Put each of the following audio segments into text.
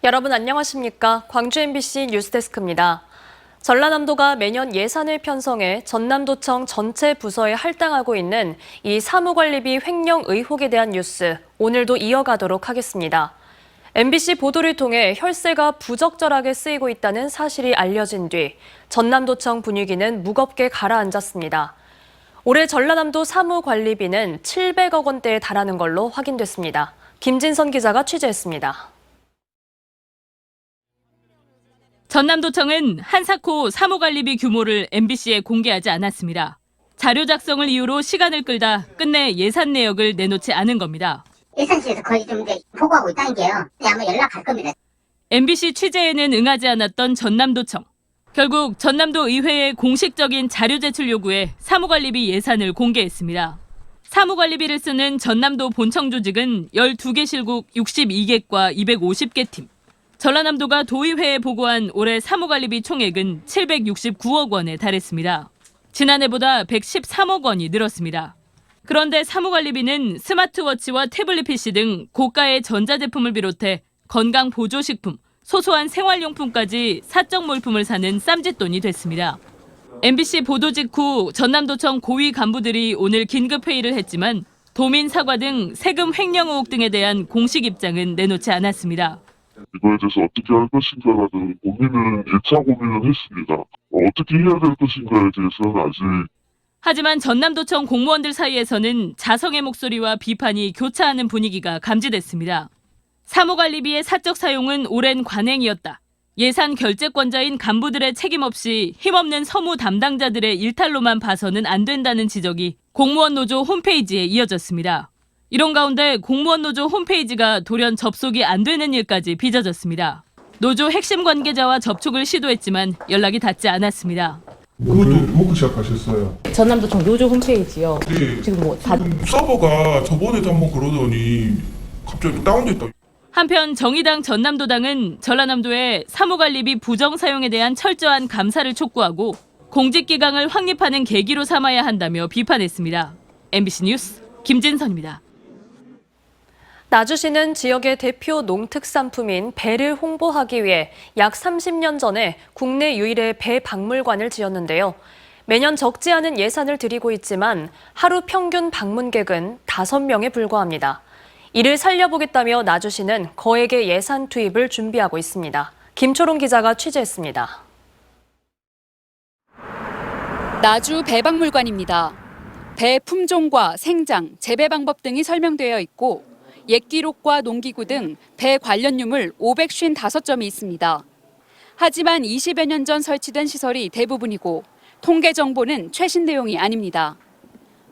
여러분 안녕하십니까? 광주 MBC 뉴스데스크입니다. 전라남도가 매년 예산을 편성해 전남도청 전체 부서에 할당하고 있는 이 사무관리비 횡령 의혹에 대한 뉴스, 오늘도 이어가도록 하겠습니다. MBC 보도를 통해 혈세가 부적절하게 쓰이고 있다는 사실이 알려진 뒤 전남도청 분위기는 무겁게 가라앉았습니다. 올해 전라남도 사무관리비는 700억 원대에 달하는 걸로 확인됐습니다. 김진선 기자가 취재했습니다. 전남도청은 한사코 사무관리비 규모를 MBC에 공개하지 않았습니다. 자료 작성을 이유로 시간을 끌다 끝내 예산 내역을 내놓지 않은 겁니다. 예산실에서 거의 좀 보고하고 있다는 게요. 아마 연락할 겁니다. MBC 취재에는 응하지 않았던 전남도청. 결국 전남도 의회의 공식적인 자료 제출 요구에 사무관리비 예산을 공개했습니다. 사무관리비를 쓰는 전남도 본청 조직은 12개 실국 62개과 250개 팀. 전라남도가 도의회에 보고한 올해 사무관리비 총액은 769억 원에 달했습니다. 지난해보다 113억 원이 늘었습니다. 그런데 사무관리비는 스마트워치와 태블릿 PC 등 고가의 전자제품을 비롯해 건강보조식품, 소소한 생활용품까지 사적 몰품을 사는 쌈짓돈이 됐습니다. MBC 보도 직후 전남도청 고위 간부들이 오늘 긴급회의를 했지만 도민 사과 등 세금 횡령 의혹 등에 대한 공식 입장은 내놓지 않았습니다. 이거에 대해서 어떻게 할 것인가라는 예차 고민은 했습니다. 어떻게 해야 될 것인가에 대해서는 아직. 하지만 전남도청 공무원들 사이에서는 자성의 목소리와 비판이 교차하는 분위기가 감지됐습니다. 사무관리비의 사적 사용은 오랜 관행이었다. 예산 결재권자인 간부들의 책임 없이 힘없는 서무 담당자들의 일탈로만 봐서는 안 된다는 지적이 공무원 노조 홈페이지에 이어졌습니다. 이런 가운데 공무원 노조 홈페이지가 돌연 접속이 안 되는 일까지 빚어졌습니다. 노조 핵심 관계자와 접촉을 시도했지만 연락이 닿지 않았습니다. 그것도 먹고 시작하셨어요. 전남도청 노조 홈페이지요. 네. 지금 서버가 저번에도 한번 그러더니 갑자기 다운됐다. 한편 정의당 전남도당은 전라남도의 사무관리비 부정 사용에 대한 철저한 감사를 촉구하고 공직기강을 확립하는 계기로 삼아야 한다며 비판했습니다. MBC 뉴스 김진선입니다. 나주시는 지역의 대표 농특산품인 배를 홍보하기 위해 약 30년 전에 국내 유일의 배 박물관을 지었는데요. 매년 적지 않은 예산을 들이고 있지만 하루 평균 방문객은 5명에 불과합니다. 이를 살려보겠다며 나주시는 거액의 예산 투입을 준비하고 있습니다. 김초롱 기자가 취재했습니다. 나주 배박물관입니다. 배 품종과 생장, 재배 방법 등이 설명되어 있고 옛 기록과 농기구 등 배 관련 유물 555점이 있습니다. 하지만 20여 년 전 설치된 시설이 대부분이고 통계 정보는 최신 내용이 아닙니다.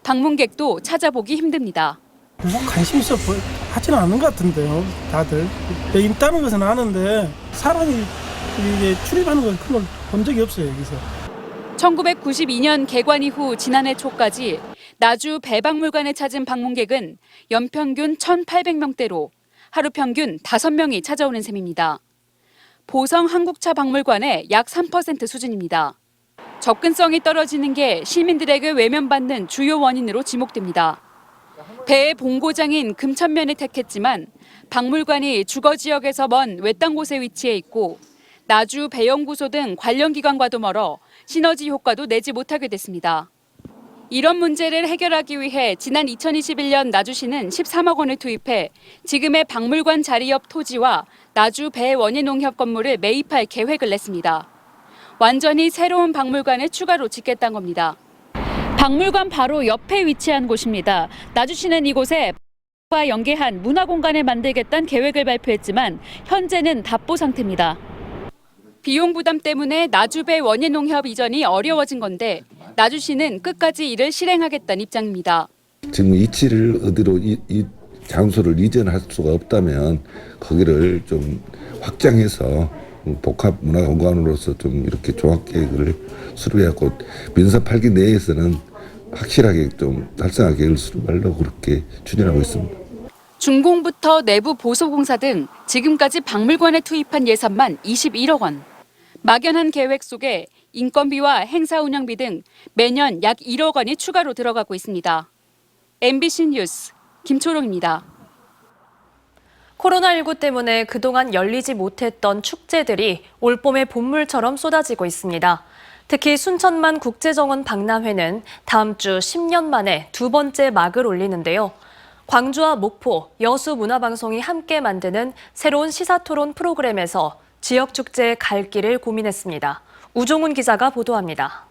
방문객도 찾아보기 힘듭니다. 관심 있어 하지는 않는 것 같은데요, 다들. 배 있다는 것은 아는데 사람이 이게 출입하는 건 그걸 본 적이 없어요, 여기서. 1992년 개관 이후 지난해 초까지 나주 배박물관에 찾은 방문객은 연평균 1,800명대로 하루 평균 5명이 찾아오는 셈입니다. 보성 한국차 박물관의 약 3% 수준입니다. 접근성이 떨어지는 게 시민들에게 외면받는 주요 원인으로 지목됩니다. 배의 본고장인 금천면을 택했지만 박물관이 주거 지역에서 먼 외딴 곳에 위치해 있고 나주 배연구소 등 관련 기관과도 멀어 시너지 효과도 내지 못하게 됐습니다. 이런 문제를 해결하기 위해 지난 2021년 나주시는 13억 원을 투입해 지금의 박물관 자리 옆 토지와 나주 배원예농협 건물을 매입할 계획을 냈습니다. 완전히 새로운 박물관을 추가로 짓겠다는 겁니다. 박물관 바로 옆에 위치한 곳입니다. 나주시는 이곳에 과 연계한 문화공간을 만들겠다는 계획을 발표했지만 현재는 답보 상태입니다. 비용 부담 때문에 나주배 원예농협 이전이 어려워진 건데 나주시는 끝까지 이를 실행하겠다는 입장입니다. 지금 이치를 어디로 이 장소를 이전할 수가 없다면 거기를 좀 확장해서 복합 문화공간으로서 좀 이렇게 종합계획을 수립해갖고 민서 8기 내에서는 확실하게 좀 달성할 계획을 수립하려고 그렇게 추진하고 있습니다. 준공부터 내부 보수공사 등 지금까지 박물관에 투입한 예산만 21억 원. 막연한 계획 속에 인건비와 행사 운영비 등 매년 약 1억 원이 추가로 들어가고 있습니다. MBC 뉴스 김초롱입니다. 코로나19 때문에 그동안 열리지 못했던 축제들이 올봄의 본물처럼 쏟아지고 있습니다. 특히 순천만 국제정원 박람회는 다음 주 10년 만에 두 번째 막을 올리는데요. 광주와 목포, 여수문화방송이 함께 만드는 새로운 시사토론 프로그램에서 지역축제의 갈 길을 고민했습니다. 우종훈 기자가 보도합니다.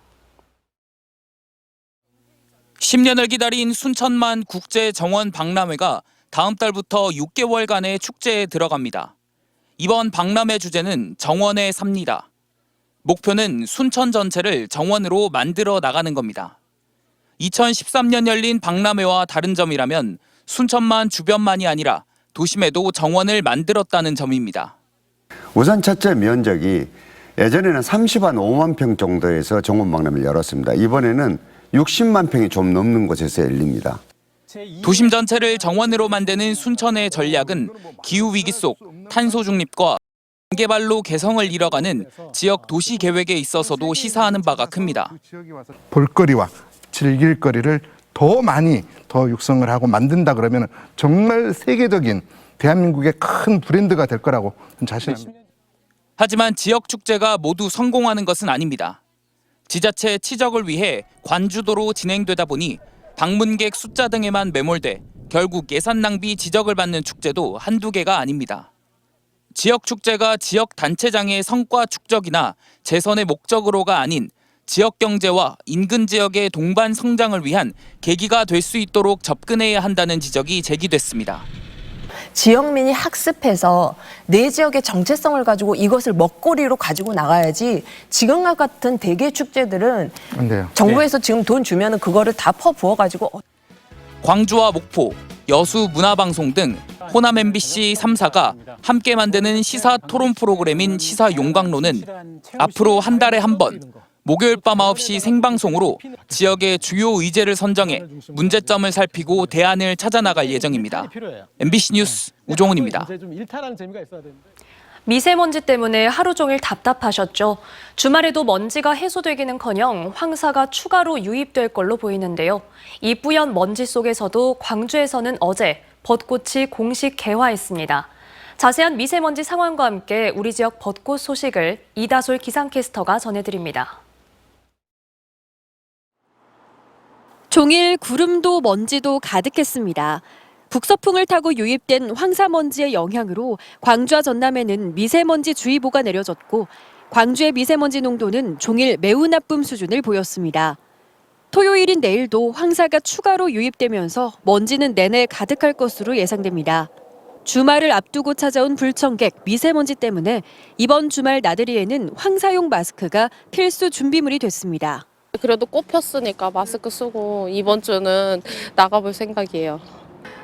10년을 기다린 순천만 국제정원 박람회가 다음 달부터 6개월간의 축제에 들어갑니다. 이번 박람회 주제는 정원에 삽니다. 목표는 순천 전체를 정원으로 만들어 나가는 겁니다. 2013년 열린 박람회와 다른 점이라면 순천만 주변만이 아니라 도심에도 정원을 만들었다는 점입니다. 우선 첫째 면적이 예전에는 30한 5만 평 정도에서 정원 박람회를 열었습니다. 이번에는 60만 평이 좀 넘는 곳에서 열립니다. 도심 전체를 정원으로 만드는 순천의 전략은 기후위기 속 탄소 중립과 개발로 개성을 이뤄가는 지역 도시 계획에 있어서도 시사하는 바가 큽니다. 볼거리와 즐길거리를 더 많이 더 육성을 하고 만든다 그러면 정말 세계적인 대한민국의 큰 브랜드가 될 거라고 자신합니다. 하지만 지역 축제가 모두 성공하는 것은 아닙니다. 지자체 치적을 위해 관주도로 진행되다 보니 방문객 숫자 등에만 매몰돼 결국 예산 낭비 지적을 받는 축제도 한두 개가 아닙니다. 지역 축제가 지역 단체장의 성과 축적이나 재선의 목적으로가 아닌 지역 경제와 인근 지역의 동반 성장을 위한 계기가 될 수 있도록 접근해야 한다는 지적이 제기됐습니다. 지역민이 학습해서 내 지역의 정체성을 가지고 이것을 먹거리로 가지고 나가야지 지금과 같은 대개 축제들은 안 돼요. 정부에서 지금 돈 주면은 그거를 다 퍼부어가지고 광주와 목포, 여수 문화방송 등 호남 MBC 3사가 함께 만드는 시사 토론 프로그램인 시사 용광로는 앞으로 한 달에 한 번 목요일 밤 9시 생방송으로 지역의 주요 의제를 선정해 문제점을 살피고 대안을 찾아나갈 예정입니다. MBC 뉴스 우종훈입니다. 미세먼지 때문에 하루 종일 답답하셨죠? 주말에도 먼지가 해소되기는커녕 황사가 추가로 유입될 걸로 보이는데요. 이 뿌연 먼지 속에서도 광주에서는 어제 벚꽃이 공식 개화했습니다. 자세한 미세먼지 상황과 함께 우리 지역 벚꽃 소식을 이다솔 기상캐스터가 전해드립니다. 종일 구름도 먼지도 가득했습니다. 북서풍을 타고 유입된 황사먼지의 영향으로 광주와 전남에는 미세먼지 주의보가 내려졌고 광주의 미세먼지 농도는 종일 매우 나쁨 수준을 보였습니다. 토요일인 내일도 황사가 추가로 유입되면서 먼지는 내내 가득할 것으로 예상됩니다. 주말을 앞두고 찾아온 불청객 미세먼지 때문에 이번 주말 나들이에는 황사용 마스크가 필수 준비물이 됐습니다. 그래도 꽃 폈으니까 마스크 쓰고 이번 주는 나가볼 생각이에요.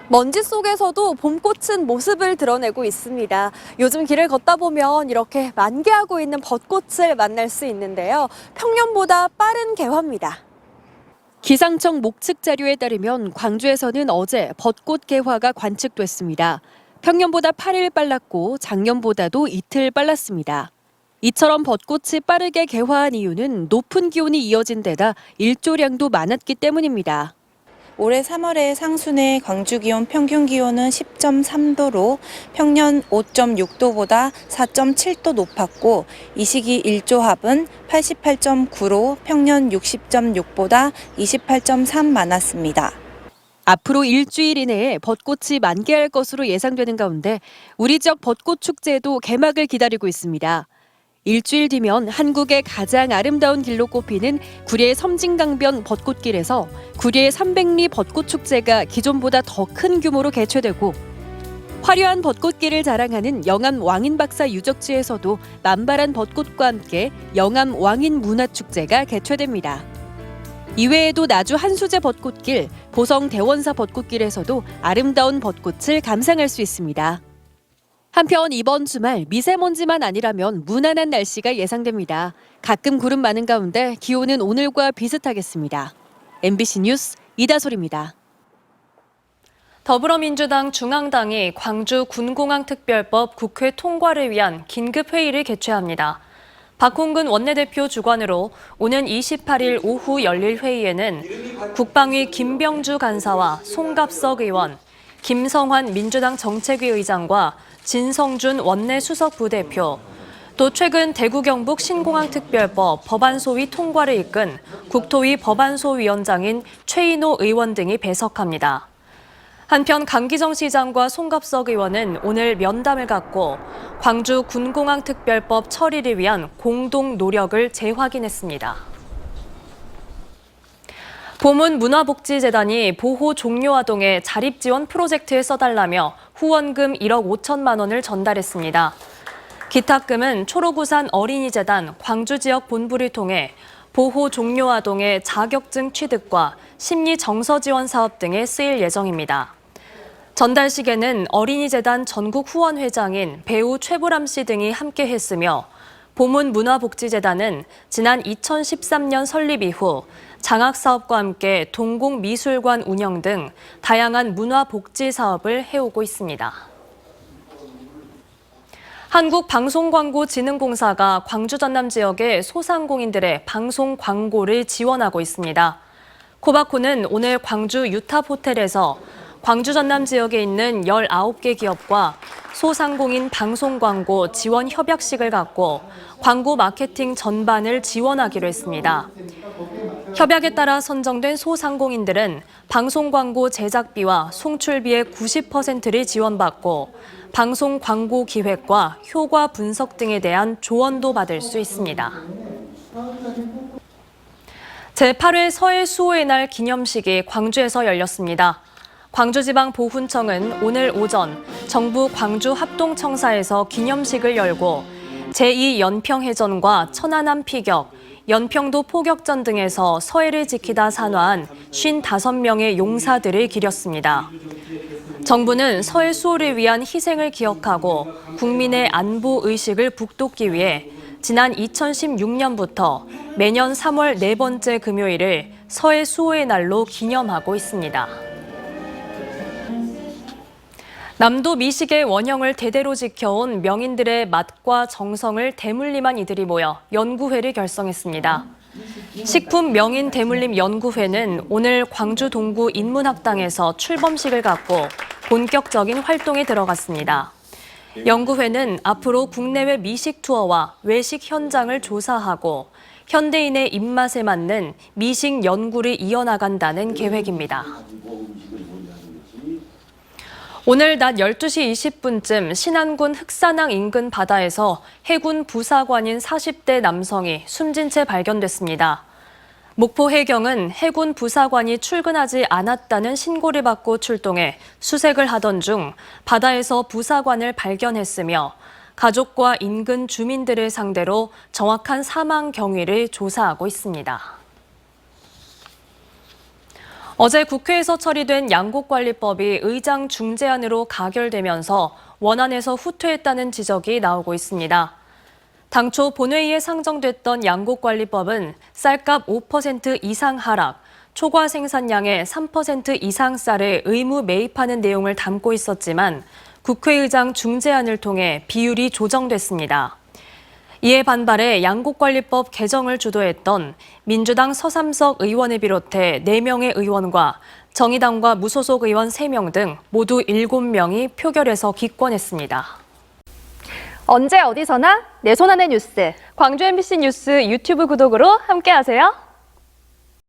먼지 속에서도 봄꽃은 모습을 드러내고 있습니다. 요즘 길을 걷다 보면 이렇게 만개하고 있는 벚꽃을 만날 수 있는데요. 평년보다 빠른 개화입니다. 기상청 목측 자료에 따르면 광주에서는 어제 벚꽃 개화가 관측됐습니다. 평년보다 8일 빨랐고 작년보다도 이틀 빨랐습니다. 이처럼 벚꽃이 빠르게 개화한 이유는 높은 기온이 이어진 데다 일조량도 많았기 때문입니다. 올해 3월의 상순의 광주 기온 평균 기온은 10.3도로 평년 5.6도보다 4.7도 높았고 이 시기 일조합은 88.9로 평년 60.6보다 28.3 많았습니다. 앞으로 일주일 이내에 벚꽃이 만개할 것으로 예상되는 가운데 우리 지역 벚꽃 축제도 개막을 기다리고 있습니다. 일주일 뒤면 한국의 가장 아름다운 길로 꼽히는 구리의 섬진강변 벚꽃길에서 구리의 300리 벚꽃축제가 기존보다 더 큰 규모로 개최되고 화려한 벚꽃길을 자랑하는 영암 왕인박사 유적지에서도 만발한 벚꽃과 함께 영암 왕인문화축제가 개최됩니다. 이외에도 나주 한수제 벚꽃길, 보성 대원사 벚꽃길에서도 아름다운 벚꽃을 감상할 수 있습니다. 한편 이번 주말 미세먼지만 아니라면 무난한 날씨가 예상됩니다. 가끔 구름 많은 가운데 기온은 오늘과 비슷하겠습니다. MBC 뉴스 이다솔입니다. 더불어민주당 중앙당이 광주 군공항특별법 국회 통과를 위한 긴급회의를 개최합니다. 박홍근 원내대표 주관으로 오는 28일 오후 열릴 회의에는 국방위 김병주 간사와 송갑석 의원, 김성환 민주당 정책위 의장과 진성준 원내 수석 부대표, 또 최근 대구 경북 신공항특별법 법안 소위 통과를 이끈 국토위 법안소위원장인 최인호 의원 등이 배석합니다. 한편 강기정 시장과 송갑석 의원은 오늘 면담을 갖고 광주 군공항특별법 처리를 위한 공동 노력을 재확인했습니다. 보문문화복지재단이 보호 종료 아동의 자립지원 프로젝트에 써달라며 후원금 1억 5천만 원을 전달했습니다. 기탁금은 초록우산 어린이재단 광주지역 본부를 통해 보호 종료 아동의 자격증 취득과 심리정서 지원 사업 등에 쓰일 예정입니다. 전달식에는 어린이재단 전국 후원회장인 배우 최보람 씨 등이 함께했으며 보문문화복지재단은 지난 2013년 설립 이후 장학사업과 함께 동공미술관 운영 등 다양한 문화복지 사업을 해오고 있습니다. 한국방송광고진흥공사가 광주 전남 지역의 소상공인들의 방송 광고를 지원하고 있습니다. 코바코는 오늘 광주 유탑호텔에서 광주 전남 지역에 있는 19개 기업과 소상공인 방송 광고 지원 협약식을 갖고 광고 마케팅 전반을 지원하기로 했습니다. 협약에 따라 선정된 소상공인들은 방송 광고 제작비와 송출비의 90%를 지원받고 방송 광고 기획과 효과 분석 등에 대한 조언도 받을 수 있습니다. 제8회 서해 수호의 날 기념식이 광주에서 열렸습니다. 광주지방보훈청은 오늘 오전 정부 광주합동청사에서 기념식을 열고 제2연평해전과 천안함 피격, 연평도 포격전 등에서 서해를 지키다 산화한 55명의 용사들을 기렸습니다. 정부는 서해 수호를 위한 희생을 기억하고 국민의 안보 의식을 북돋기 위해 지난 2016년부터 매년 3월 네 번째 금요일을 서해 수호의 날로 기념하고 있습니다. 남도 미식의 원형을 대대로 지켜온 명인들의 맛과 정성을 대물림한 이들이 모여 연구회를 결성했습니다. 식품 명인 대물림 연구회는 오늘 광주 동구 인문학당에서 출범식을 갖고 본격적인 활동에 들어갔습니다. 연구회는 앞으로 국내외 미식 투어와 외식 현장을 조사하고 현대인의 입맛에 맞는 미식 연구를 이어나간다는 계획입니다. 오늘 낮 12시 20분쯤 신안군 흑산항 인근 바다에서 해군 부사관인 40대 남성이 숨진 채 발견됐습니다. 목포 해경은 해군 부사관이 출근하지 않았다는 신고를 받고 출동해 수색을 하던 중 바다에서 부사관을 발견했으며 가족과 인근 주민들을 상대로 정확한 사망 경위를 조사하고 있습니다. 어제 국회에서 처리된 양곡관리법이 의장 중재안으로 가결되면서 원안에서 후퇴했다는 지적이 나오고 있습니다. 당초 본회의에 상정됐던 양곡관리법은 쌀값 5% 이상 하락, 초과 생산량의 3% 이상 쌀을 의무 매입하는 내용을 담고 있었지만 국회의장 중재안을 통해 비율이 조정됐습니다. 이에 반발해 양곡관리법 개정을 주도했던 민주당 서삼석 의원을 비롯해 4명의 의원과 정의당과 무소속 의원 3명 등 모두 7명이 표결에서 기권했습니다. 언제 어디서나 내 손 안의 뉴스. 광주 MBC 뉴스 유튜브 구독으로 함께하세요.